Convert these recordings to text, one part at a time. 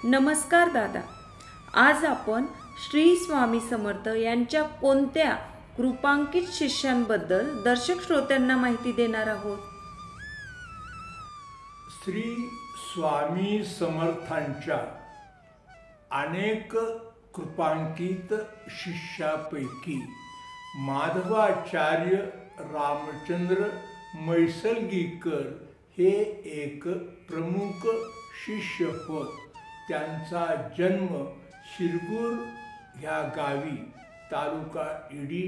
नमस्कार दादा. आज आपण श्री स्वामी समर्थ यांच्या कोणत्या कृपांकित शिष्यांबद्दल दर्शक श्रोत्यांना माहिती देणार आहोत? श्री स्वामी समर्थांच्या अनेक कृपांकित शिष्यापैकी माधवाचार्य रामचंद्र मैसलगीकर हे एक प्रमुख शिष्य होत. त्यांचा जन्म शिरगूर ह्या गावी तालुका इडी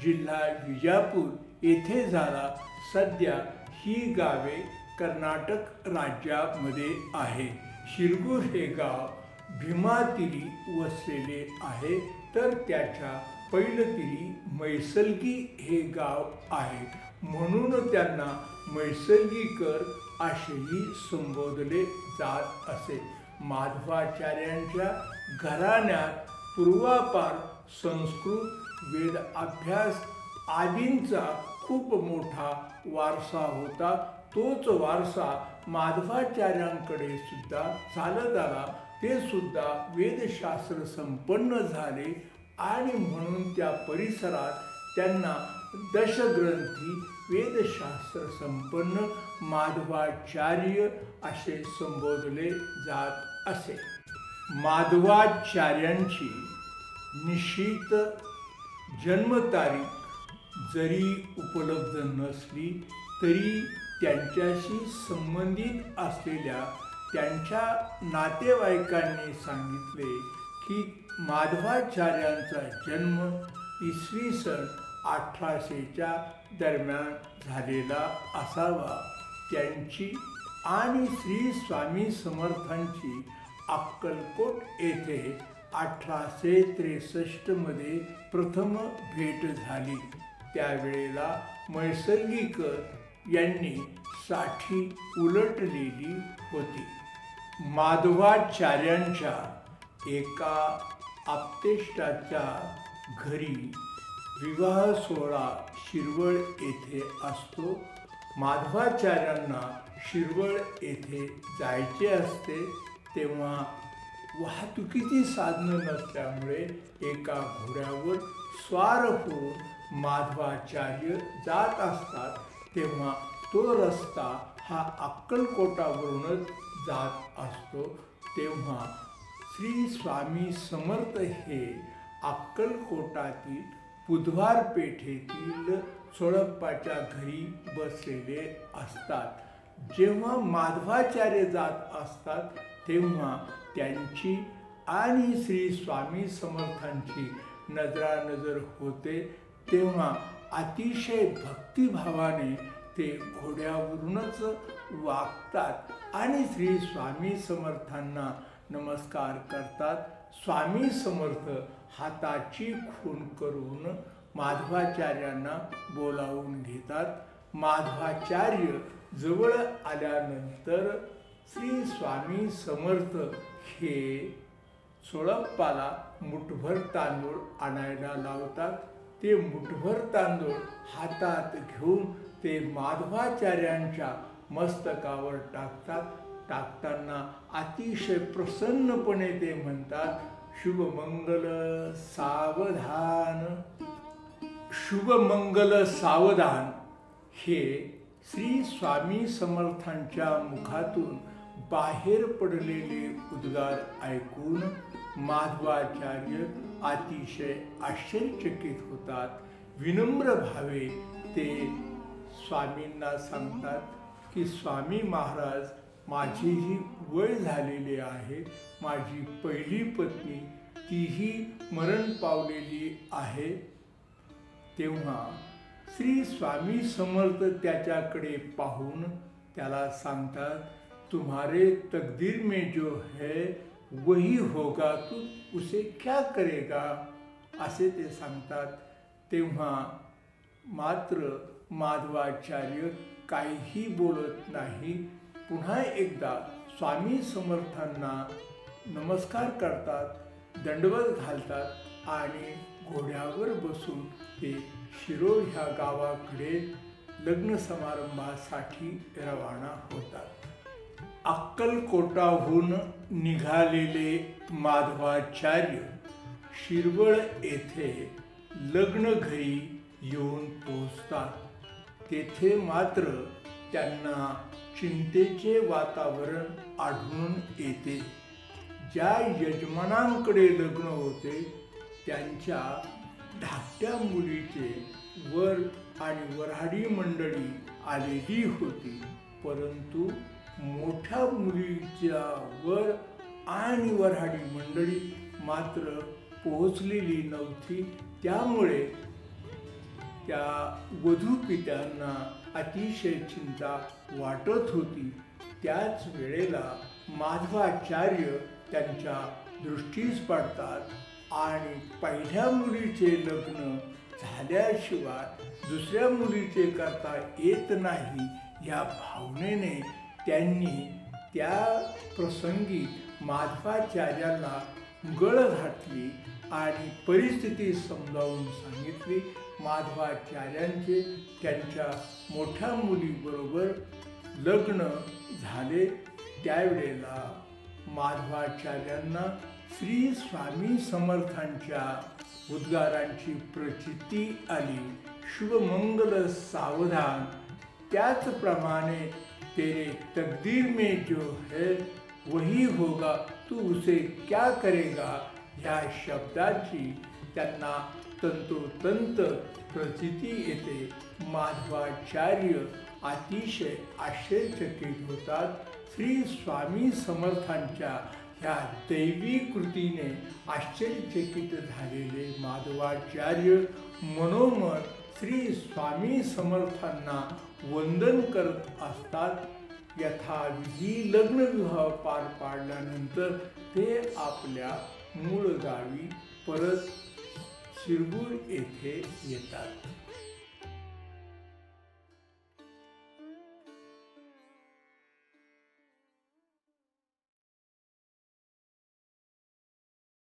जिल्हा विजापूर येथे झाला. सध्या ही गावे कर्नाटक राज्यामध्ये आहे. शिरगूर हे गाव भीमातीरी वसलेले आहे, तर त्याच्या पैलतीरी मैसलगी हे गाव आहे. म्हणून त्यांना मैसलगीकर असेही संबोधले जात असे. माधवाचार्यांच्या घराण्यात पूर्वापार संस्कृत वेद अभ्यास आदींचा खूप मोठा वारसा होता. तोच वारसा माधवाचार्यांकडे सुद्धा चालत आला. ते सुद्धा वेदशास्त्र संपन्न झाले आणि म्हणून त्या परिसरात त्यांना दशग्रंथी वेदशास्त्र संपन्न माधवाचार्य असे संबोधले जात असे. माधवाचार्यांची निश्चित जन्मतारीख जरी उपलब्ध नसली तरी त्यांच्याशी संबंधित असलेल्या त्यांच्या नातेवाईकांनी सांगितले की माधवाचार्यांचा जन्म इसवी सन 1800च्या दरम्यान झालेला असावा. त्यांची आणि श्री स्वामी समर्थांची अक्कलकोट येथे 1863 मध्ये प्रथम भेट झाली. त्यावेळेला मैसलगीकर यांनी 60 उलटलेली होती. माधवाचार्यांच्या एका आप्तेष्टाच्या घरी विवाह सोहळा शिरवळ येथे असतो. माधवाचार्यांना शिरवळ येथे जायचे असते, तेव्हा वाहतुकीची साधनं नसल्यामुळे एका घोड्यावर स्वार होऊन माधवाचार्य जात असतात. तेव्हा तो रस्ता हा अक्कलकोटावरूनच जात असतो. तेव्हा श्री स्वामी समर्थ हे अक्कलकोटातील बुधवार पेठेतील सोळप्पाच्या घरी बसलेले असतात. जेव्हा माधवाचार्य जात असतात तेव्हा त्यांची आणि श्री स्वामी समर्थांची नजरानजर होते. तेव्हा अतिशय भक्तिभावाने ते घोड्यावरूनच वागतात आणि श्री स्वामी समर्थांना नमस्कार करतात. स्वामी समर्थ हाताची खूण करून माधवाचार्यांना बोलावून घेतात. माधवाचार्य जवळ आल्यानंतर श्री स्वामी समर्थ हे सोळप्पाला मुठभर तांदूळ आणायला लावतात. ते मुठभर तांदूळ हातात घेऊन ते माधवाचार्यांच्या मस्तकावर टाकतात. टाकताना अतिशय प्रसन्नपणे ते म्हणतात, शुभमंगल सावधान. शुभमंगल सावधान हे श्री स्वामी समर्थांच्या मुखातून बाहेर पडलेले उद्गार ऐकून माधवाचार्य अतिशय आश्चर्यचकित होतात. विनम्र भावे ते स्वामींना सांगतात की स्वामी महाराज, माझीही वय झालेली आहे. माझी पहिली पत्नी तीही मरण पावलेली आहे. तेव्हा श्री स्वामी समर्थ त्याच्याकडे पाहून त्याला सांगतात, तुम्हारे तकदीर में जो है वही होगा, तू उसे क्या करेगा, असे ते सांगतात. तेव्हा मात्र माधवाचार्य काहीही बोलत नाही. पुन्हा एकदा स्वामी समर्थांना नमस्कार करतात, दंडवत घालतात आणि घोड्यावर बसून ते शिरोळ ह्या गावाकडे लग्न समारंभासाठी रवाना होतात. अक्कलकोटाहून निघालेले माधवाचार्य शिरवळ येथे लग्न घरी येऊन पोहोचतात। तेथे मात्र त्यांना चिंतेचे वातावरण आढळून येते। ज्या यजमानांकडे लग्न होते त्यांच्या धाकट्या मुलीचे वर आणि वऱ्हाडी मंडळी आलेली होती, परंतु मोठ्या मुलीच्या वर आणि वऱ्हाडी मंडळी मात्र पोहोचलेली नव्हती। त्यामुळे त्या वधूपित्यांना अतिशय चिंता वाटत होती। त्याच वेळेला माधवाचार्य त्यांच्या दृष्टीस पडतात आणि पहिल्या मुलीचे लग्न झाल्याशिवाय दुसऱ्या मुलीचे करता येत नाही या भावनेने त्यांनी त्या प्रसंगी माधवाचार्यांना गळ घातली आणि परिस्थिती समजावून सांगितली। माधवाचार्यांचे त्यांच्या मोठ्या मुलीबरोबर लग्न झाले। त्यावेळेला माधवाचार्यांना श्री स्वामी समर्थांच्या उद्गारांची प्रचिती आली, शुभमंगल सावधान। त्याचप्रमाणे तेरे तकदीर में जो है वही होगा, तू उसे क्या करेगा ह्या शब्दाची त्यांना तंतोतंत प्रचिती येते। माधवाचार्य अतिशय आश्चर्यचकित होतात। श्री स्वामी समर्थांच्या ह्या दैवी कृतीने आश्चर्यचकित झालेले माधवाचार्य मनोमन श्री स्वामी समर्थांना वंदन करत असतात। यथाविधी लग्नविवाह पार पाडल्यानंतर ते आपल्या मूळ गावी परत शिरवूर येथे येतात।